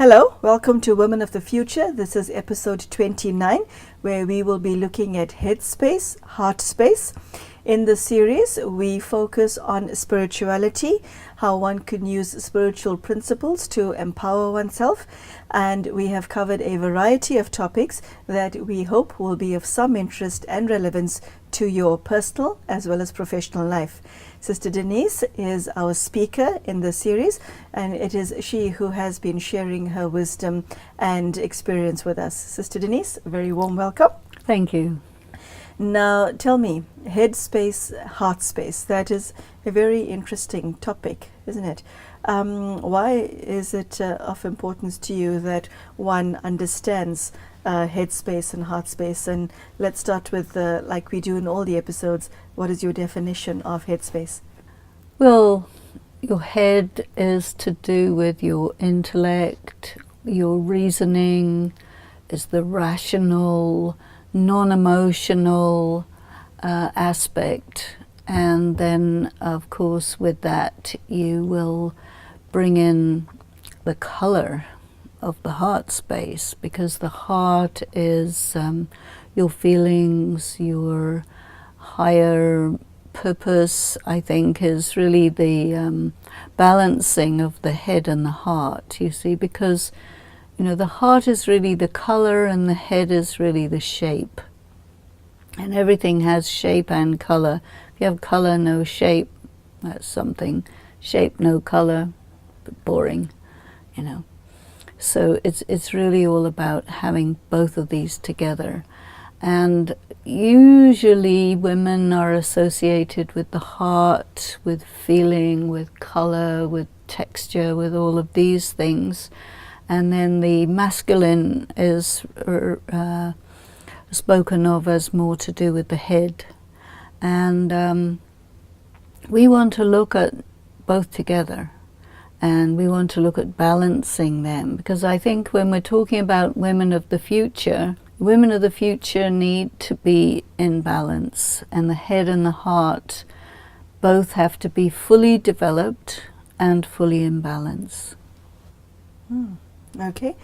Hello, welcome to Women of the Future. This is episode 29, where we will be looking at Headspace, Heartspace. In the series, we focus on spirituality, how one can use spiritual principles to empower oneself, and we have covered a variety of topics that we hope will be of some interest and relevance to your personal as well as professional life. Sister Denise is our speaker in the series, and it is she who has been sharing her wisdom and experience with us. Sister Denise, a very warm welcome. Thank you. Now, tell me, Headspace, Heartspace, that is a very interesting topic, isn't it? Why is it of importance to you that one understands Headspace and Heartspace? And let's start with, like we do in all the episodes, what is your definition of Headspace? Well, your head is to do with your intellect, your reasoning, is the rational, non-emotional aspect, and then of course with that you will bring in the color of the heart space, because the heart is your feelings, your higher purpose, I think, is really the balancing of the head and the heart, you see, because the heart is really the color and the head is really the shape. And everything has shape and color. If you have color, no shape, that's something. Shape, no color, boring, So it's really all about having both of these together. And usually women are associated with the heart, with feeling, with color, with texture, with all of these things. And then the masculine is spoken of as more to do with the head. And we want to look at both together, and we want to look at balancing them, because I think when we're talking about women of the future need to be in balance, and the head and the heart both have to be fully developed and fully in balance. Okay.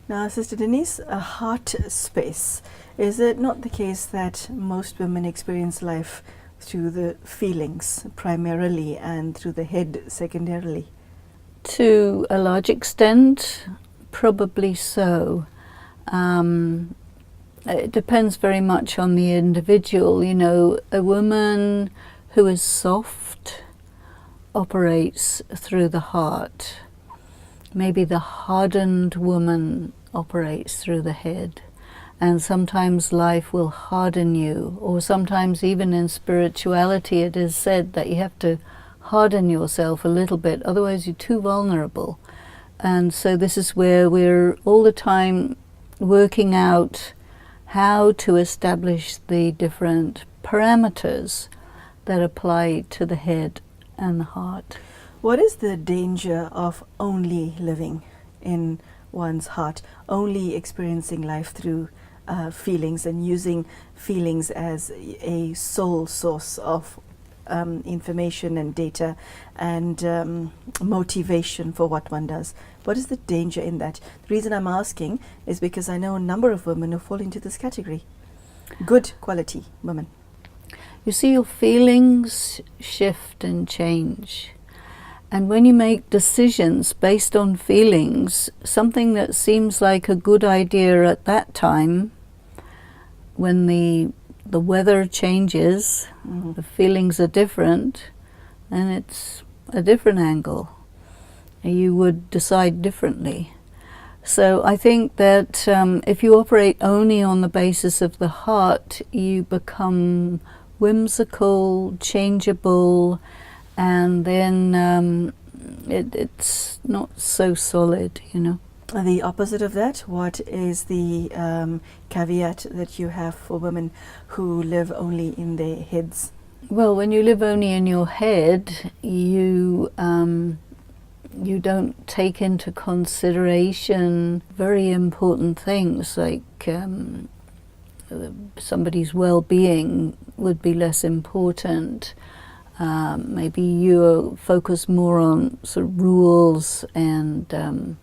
Now, Sister Denise, a heart space. Is it not the case that most women experience life through the feelings primarily and through the head secondarily? To a large extent, probably so. It depends very much on the individual. A woman who is soft operates through the heart. Maybe the hardened woman operates through the head. And sometimes life will harden you, or sometimes even in spirituality it is said that you have to harden yourself a little bit, otherwise you're too vulnerable. And so this is where we're all the time working out how to establish the different parameters that apply to the head and the heart. What is the danger of only living in one's heart, only experiencing life through feelings and using feelings as a sole source of information and data and motivation for what one does? What is the danger in that? The reason I'm asking is because I know a number of women who fall into this category. Good quality women. You see, your feelings shift and change. And when you make decisions based on feelings, something that seems like a good idea at that time, when the weather changes, the feelings are different, and it's a different angle. You would decide differently. So I think that if you operate only on the basis of the heart, you become whimsical, changeable, and then it's not so solid, The opposite of that, what is the caveat that you have for women who live only in their heads? Well, when you live only in your head, you don't take into consideration very important things like somebody's well-being would be less important. Maybe you focus more on sort of rules and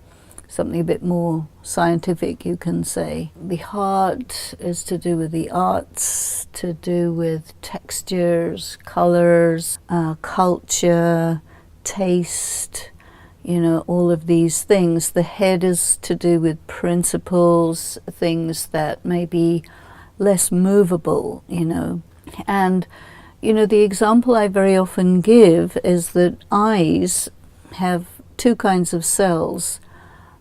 something a bit more scientific, you can say. The heart is to do with the arts, to do with textures, colours, culture, taste, all of these things. The head is to do with principles, things that may be less movable, And, the example I very often give is that eyes have two kinds of cells.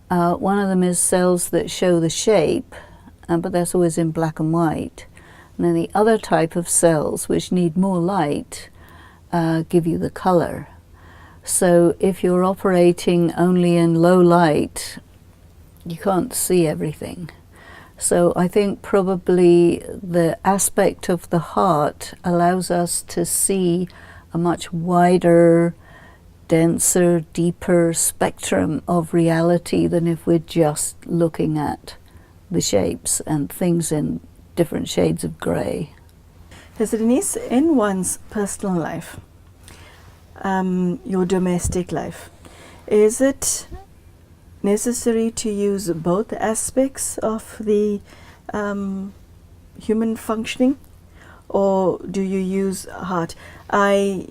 One of them is cells that show the shape, but that's always in black and white. And then the other type of cells, which need more light, give you the color. So if you're operating only in low light, you can't see everything. So I think probably the aspect of the heart allows us to see a much wider, denser, deeper spectrum of reality than if we're just looking at the shapes and things in different shades of grey. Sister Denise, in one's personal life, your domestic life, is it necessary to use both aspects of the human functioning, or do you use heart? I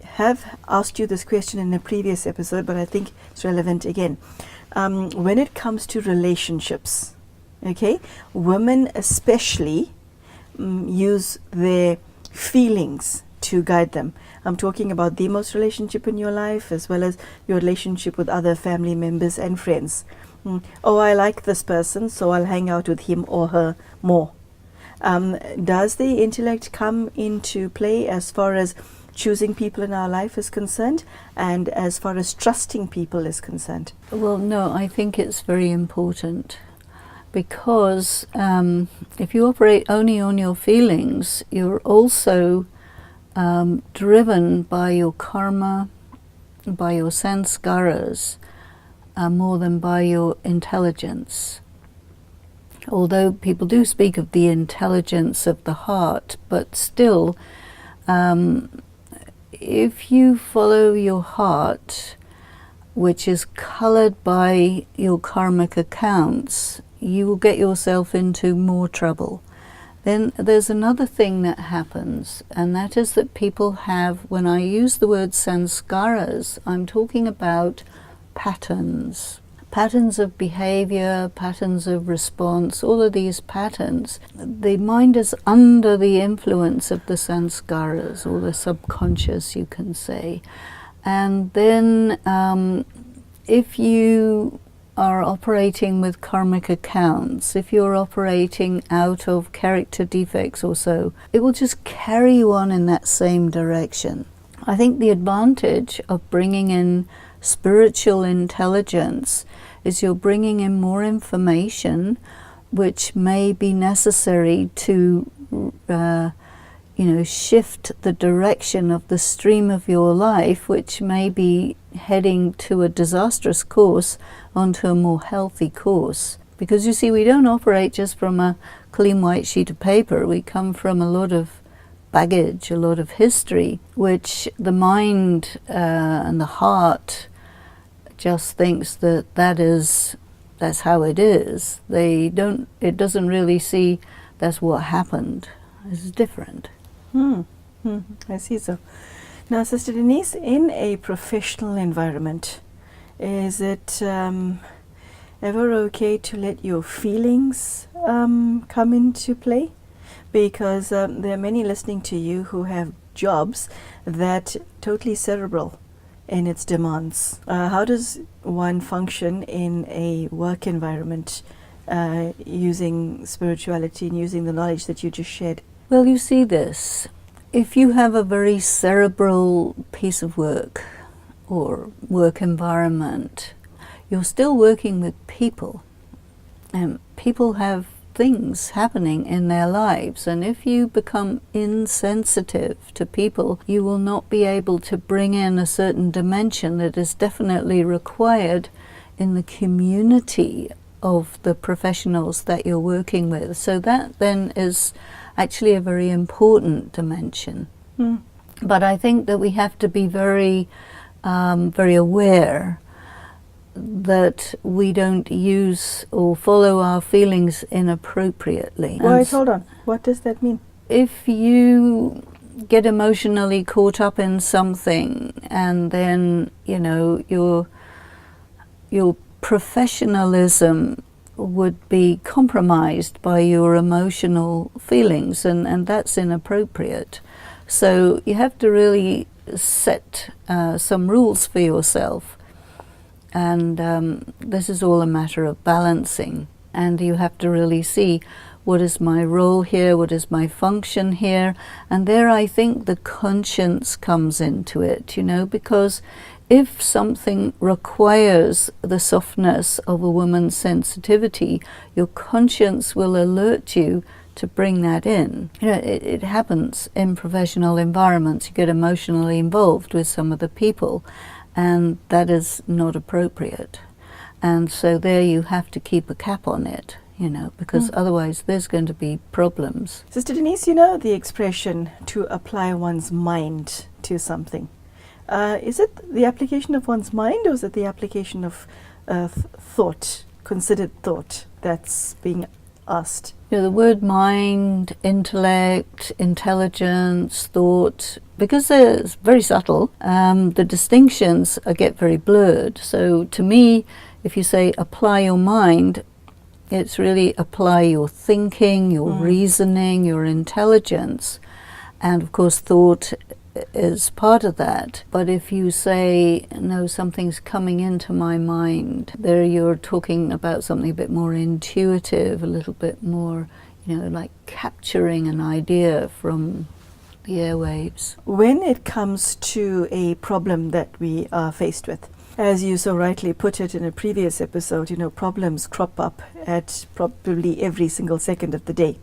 have asked you this question in a previous episode, but I think it's relevant again. When it comes to relationships, okay, women especially use their feelings to guide them. I'm talking about the most relationship in your life, as well as your relationship with other family members and friends. Oh, I like this person, so I'll hang out with him or her more. Does the intellect come into play as far as choosing people in our life is concerned, and as far as trusting people is concerned? Well, no, I think it's very important, because if you operate only on your feelings, you're also driven by your karma, by your sanskaras, more than by your intelligence. Although people do speak of the intelligence of the heart, but still, if you follow your heart, which is coloured by your karmic accounts, you will get yourself into more trouble. Then there's another thing that happens, and that is that people have, when I use the word sanskaras, I'm talking about patterns. Patterns of behavior, patterns of response, all of these patterns. The mind is under the influence of the sanskaras, or the subconscious, you can say. And then if you are operating with karmic accounts, if you're operating out of character defects or so, it will just carry you on in that same direction. I think the advantage of bringing in spiritual intelligence is you're bringing in more information which may be necessary to shift the direction of the stream of your life, which may be heading to a disastrous course onto a more healthy course. Because you see, we don't operate just from a clean white sheet of paper. We come from a lot of baggage, a lot of history, which the mind and the heart just thinks that's how it is. It doesn't really see that's what happened. It's different. I see. So now, Sister Denise, in a professional environment, is it ever okay to let your feelings come into play? Because there are many listening to you who have jobs that totally cerebral in its demands. How does one function in a work environment using spirituality and using the knowledge that you just shared? Well, you see this. If you have a very cerebral piece of work or work environment, you're still working with people, and people have things happening in their lives, and if you become insensitive to people, you will not be able to bring in a certain dimension that is definitely required in the community of the professionals that you're working with. So that then is actually a very important dimension. But I think that we have to be very aware that we don't use or follow our feelings inappropriately. Wait, hold on. What does that mean? If you get emotionally caught up in something, and then your professionalism would be compromised by your emotional feelings, and that's inappropriate. So you have to really set some rules for yourself, and this is all a matter of balancing, and you have to really see, what is my role here, what is my function here, and there I think the conscience comes into it, because if something requires the softness of a woman's sensitivity, your conscience will alert you to bring that in. It happens in professional environments. You get emotionally involved with some of the people, and that is not appropriate. And so there you have to keep a cap on it, because otherwise there's going to be problems. Sister Denise, the expression to apply one's mind to something. Is it the application of one's mind, or is it the application of thought, considered thought, that's being asked? The word mind, intellect, intelligence, thought, because they're very subtle, the distinctions get very blurred. So to me, if you say apply your mind, it's really apply your thinking, your reasoning, your intelligence, and of course thought is part of that. But if you say, no, something's coming into my mind, there you're talking about something a bit more intuitive, a little bit more, like capturing an idea from the airwaves. When it comes to a problem that we are faced with, as you so rightly put it in a previous episode, problems crop up at probably every single second of the day.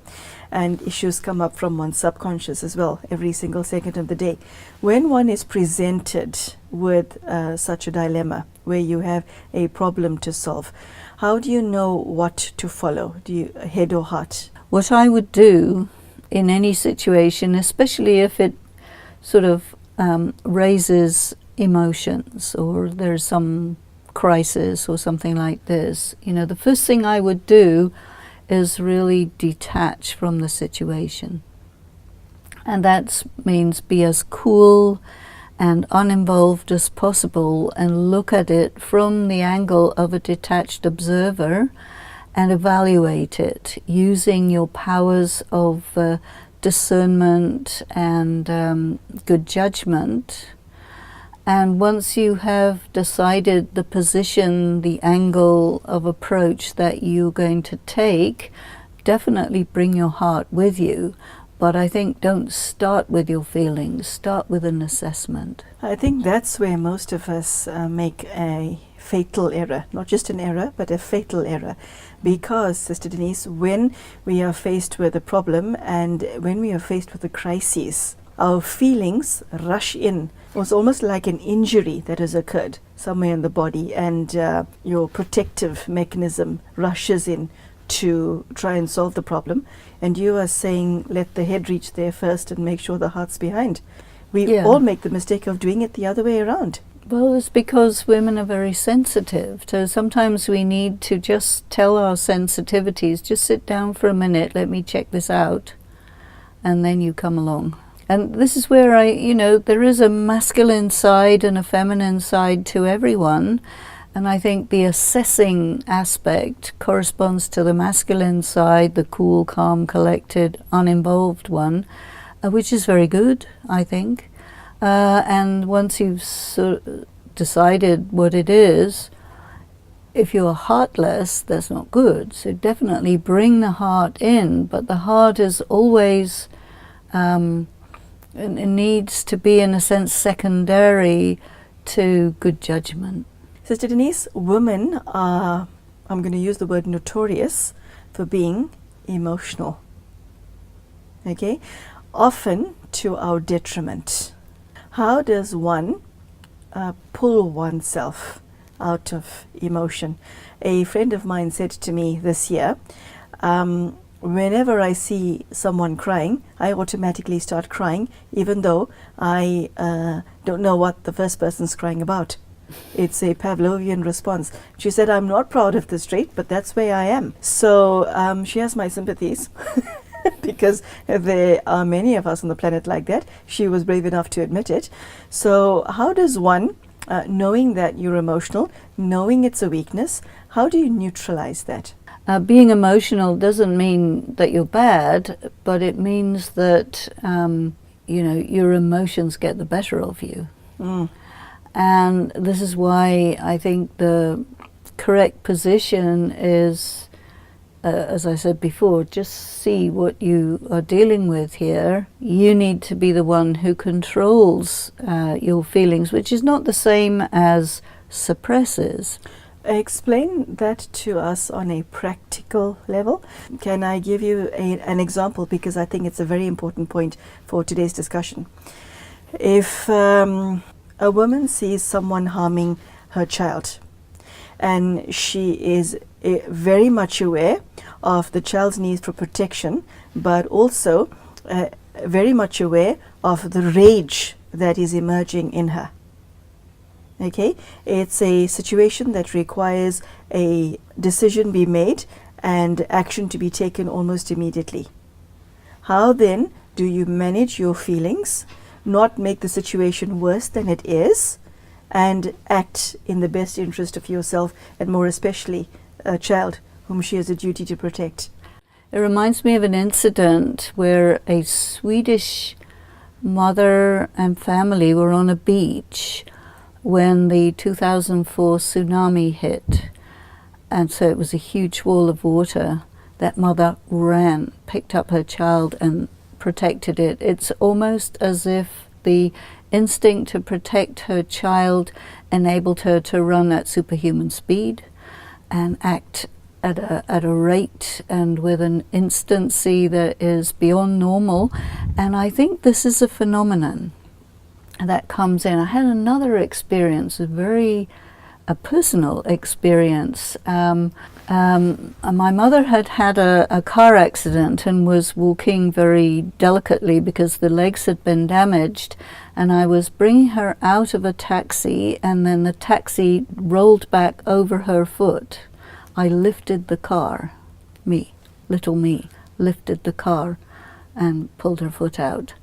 And issues come up from one's subconscious as well, every single second of the day. When one is presented with such a dilemma, where you have a problem to solve, how do you know what to follow? Do you head or heart? What I would do in any situation, especially if it sort of raises emotions, or there's some crisis or something like this, the first thing I would do is really detach from the situation. And that means be as cool and uninvolved as possible, and look at it from the angle of a detached observer and evaluate it using your powers of discernment and good judgment. And once you have decided the position, the angle of approach that you're going to take, definitely bring your heart with you. But I think don't start with your feelings, start with an assessment. I think that's where most of us make a fatal error, not just an error, but a fatal error. Because, Sister Denise, when we are faced with a problem and when we are faced with a crisis, our feelings rush in. It's almost like an injury that has occurred somewhere in the body, and your protective mechanism rushes in to try and solve the problem. And you are saying, let the head reach there first and make sure the heart's behind. We all make the mistake of doing it the other way around. Well, it's because women are very sensitive. So sometimes we need to just tell our sensitivities, just sit down for a minute, let me check this out, and then you come along. And this is where there is a masculine side and a feminine side to everyone. And I think the assessing aspect corresponds to the masculine side, the cool, calm, collected, uninvolved one, which is very good, I think. And once you've decided what it is, if you're heartless, that's not good. So definitely bring the heart in, but the heart is always... it needs to be, in a sense, secondary to good judgment. Sister Denise, women are, I'm going to use the word notorious for being emotional. Okay? Often to our detriment. How does one pull oneself out of emotion? A friend of mine said to me this year, whenever I see someone crying, I automatically start crying, even though I don't know what the first person's crying about. It's a Pavlovian response. She said, I'm not proud of this trait, but that's where I am. So she has my sympathies because there are many of us on the planet like that. She was brave enough to admit it. So how does one, knowing that you're emotional, knowing it's a weakness, how do you neutralize that? Being emotional doesn't mean that you're bad, but it means that your emotions get the better of you. And this is why I think the correct position is, as I said before, just see what you are dealing with here. You need to be the one who controls your feelings, which is not the same as suppresses. Explain that to us on a practical level. Can I give you an example, because I think it's a very important point for today's discussion. If a woman sees someone harming her child, and she is very much aware of the child's need for protection, but also very much aware of the rage that is emerging in her. Okay, it's a situation that requires a decision be made and action to be taken almost immediately. How then do you manage your feelings, not make the situation worse than it is, and act in the best interest of yourself, and more especially a child whom she has a duty to protect? It reminds me of an incident where a Swedish mother and family were on a beach when the 2004 tsunami hit, and so it was a huge wall of water. That mother ran, picked up her child and protected it. It's almost as if the instinct to protect her child enabled her to run at superhuman speed and act at a rate and with an instancy that is beyond normal. And I think this is a phenomenon that comes in. I had another experience, a personal experience. My mother had a car accident and was walking very delicately because the legs had been damaged, and I was bringing her out of a taxi, and then the taxi rolled back over her foot. I lifted the car, little me, lifted the car and pulled her foot out.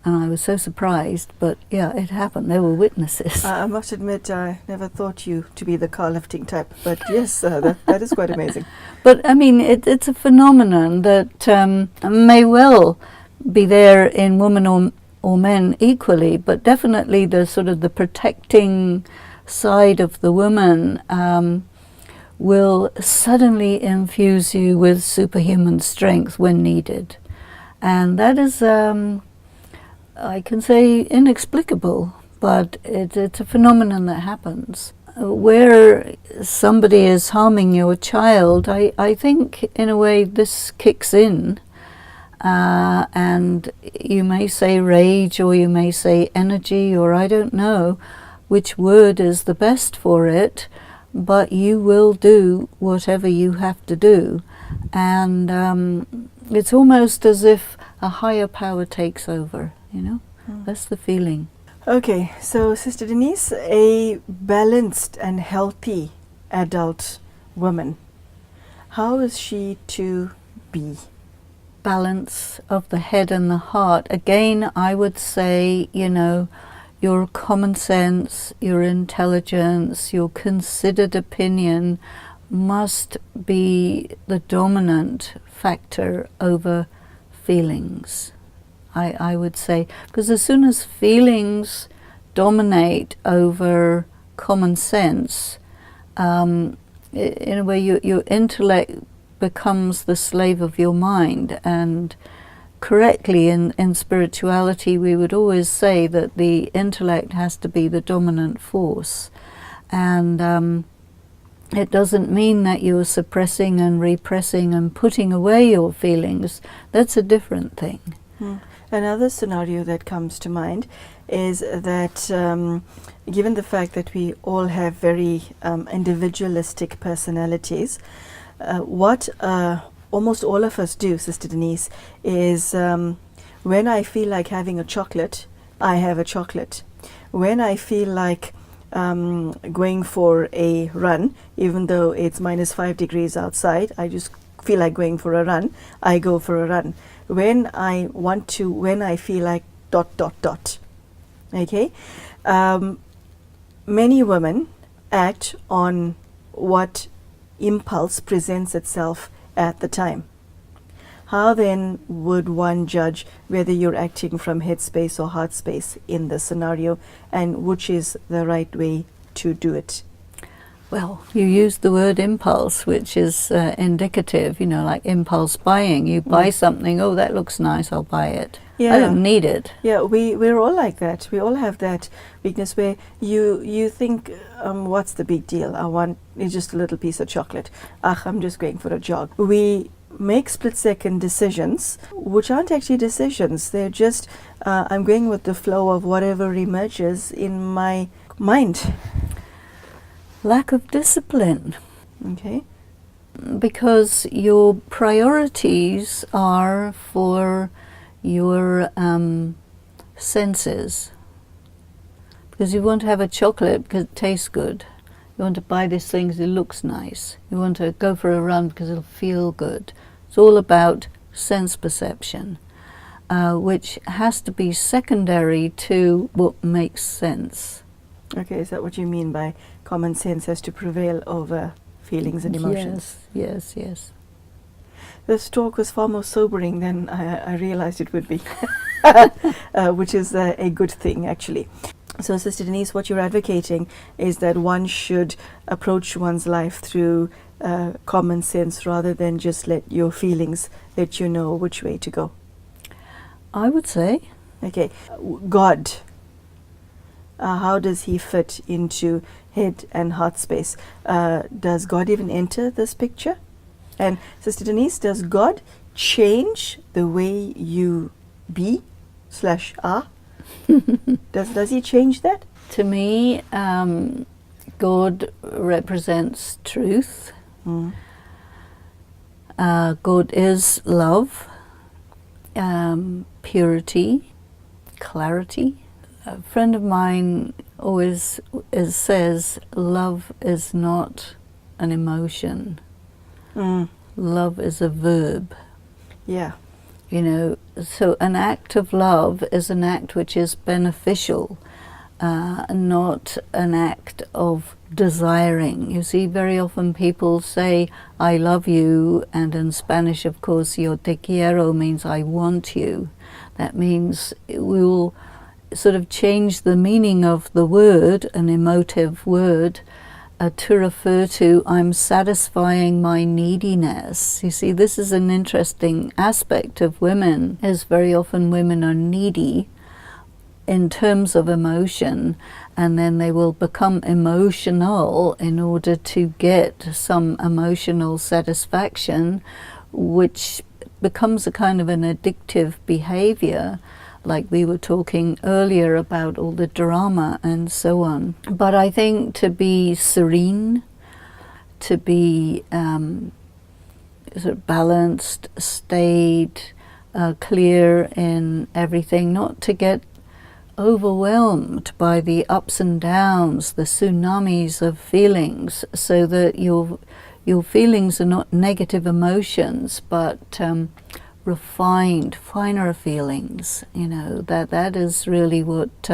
And I was so surprised, but yeah, it happened. There were witnesses. I must admit, I never thought you to be the car lifting type, but yes, that is quite amazing. But I mean, it's a phenomenon that may well be there in women or men equally, but definitely the sort of the protecting side of the woman will suddenly infuse you with superhuman strength when needed. And that is, I can say, inexplicable, but it's a phenomenon that happens. Where somebody is harming your child, I think in a way this kicks in, and you may say rage, or you may say energy, or I don't know which word is the best for it, but you will do whatever you have to do. And it's almost as if a higher power takes over, you know? That's the feeling. Okay, so Sister Denise, a balanced and healthy adult woman, how is she to be? Balance of the head and the heart. Again, I would say, your common sense, your intelligence, your considered opinion must be the dominant factor over feelings. I would say, because as soon as feelings dominate over common sense, in a way your intellect becomes the slave of your mind. And correctly in spirituality we would always say that the intellect has to be the dominant force, and it doesn't mean that you're suppressing and repressing and putting away your feelings. That's a different thing. Another scenario that comes to mind is that given the fact that we all have very individualistic personalities, what almost all of us do, Sister Denise, is when I feel like having a chocolate, I have a chocolate. When I feel like going for a run, even though it's -5 degrees outside, I just feel like going for a run, I go for a run. When I feel like ... Okay? Many women act on what impulse presents itself at the time. How then would one judge whether you're acting from headspace or heartspace in this scenario, and which is the right way to do it? Well, you used the word impulse, which is indicative, like impulse buying. You buy something, oh, that looks nice, I'll buy it. Yeah. I don't need it. Yeah, we're all like that. We all have that weakness where you think, what's the big deal? I want just a little piece of chocolate. I'm just going for a jog. We make split-second decisions, which aren't actually decisions. They're just, I'm going with the flow of whatever emerges in my mind. Lack of discipline. Okay. Because your priorities are for your senses. Because you want to have a chocolate because it tastes good. You want to buy this thing because it looks nice. You want to go for a run because it'll feel good. It's all about sense perception, which has to be secondary to what makes sense. Okay, is that what you mean by common sense has to prevail over feelings and emotions? Yes. This talk was far more sobering than I realized it would be, which is a good thing, actually. So, Sister Denise, what you're advocating is that one should approach one's life through common sense rather than just let your feelings let you know which way to go. I would say. Okay. God, how does he fit into head and heart space? Does God even enter this picture? And Sister Denise, does God change the way you be/are? Does he change that? To me, God represents truth. God is love, purity, clarity. A friend of mine always says love is not an emotion. Love is a verb. Yeah. So an act of love is an act which is beneficial, not an act of desiring. You see, very often people say, I love you, and in Spanish, of course, yo te quiero means I want you. That means we will sort of change the meaning of the word, an emotive word, to refer to I'm satisfying my neediness. You see, this is an interesting aspect of women, is very often women are needy in terms of emotion, and then they will become emotional in order to get some emotional satisfaction, which becomes a kind of an addictive behavior, like we were talking earlier about all the drama and so on. But I think to be serene, to be sort of balanced, stayed, clear in everything, not to get overwhelmed by the ups and downs, the tsunamis of feelings, so that your feelings are not negative emotions, but refined, finer feelings. That is really what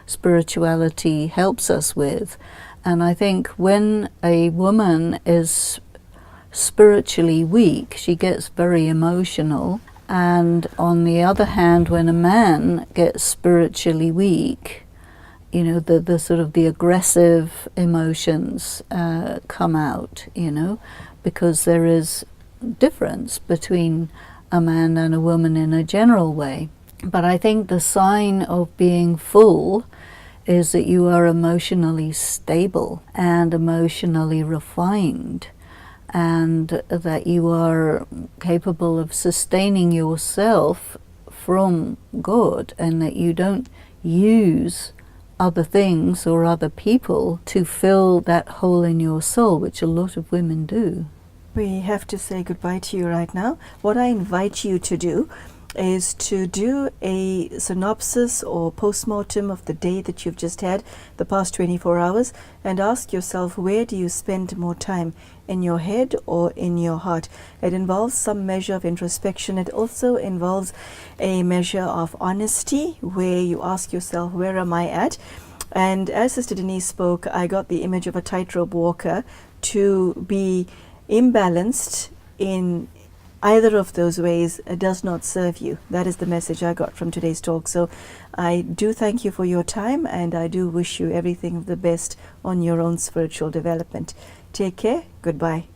spirituality helps us with. And I think when a woman is spiritually weak, she gets very emotional. And on the other hand, when a man gets spiritually weak, the sort of the aggressive emotions come out, because there is difference between a man and a woman in a general way. But I think the sign of being full is that you are emotionally stable and emotionally refined, and that you are capable of sustaining yourself from God, and that you don't use other things or other people to fill that hole in your soul, which a lot of women do. We have to say goodbye to you right now. What I invite you to do is to do a synopsis or postmortem of the day that you've just had, the past 24 hours, and ask yourself, where do you spend more time, in your head or in your heart? It involves some measure of introspection. It also involves a measure of honesty, where you ask yourself, where am I at? And as Sister Denise spoke, I got the image of a tightrope walker. To be imbalanced in either of those ways does not serve you. That is the message I got from today's talk. So I do thank you for your time, and I do wish you everything of the best on your own spiritual development. Take care. Goodbye.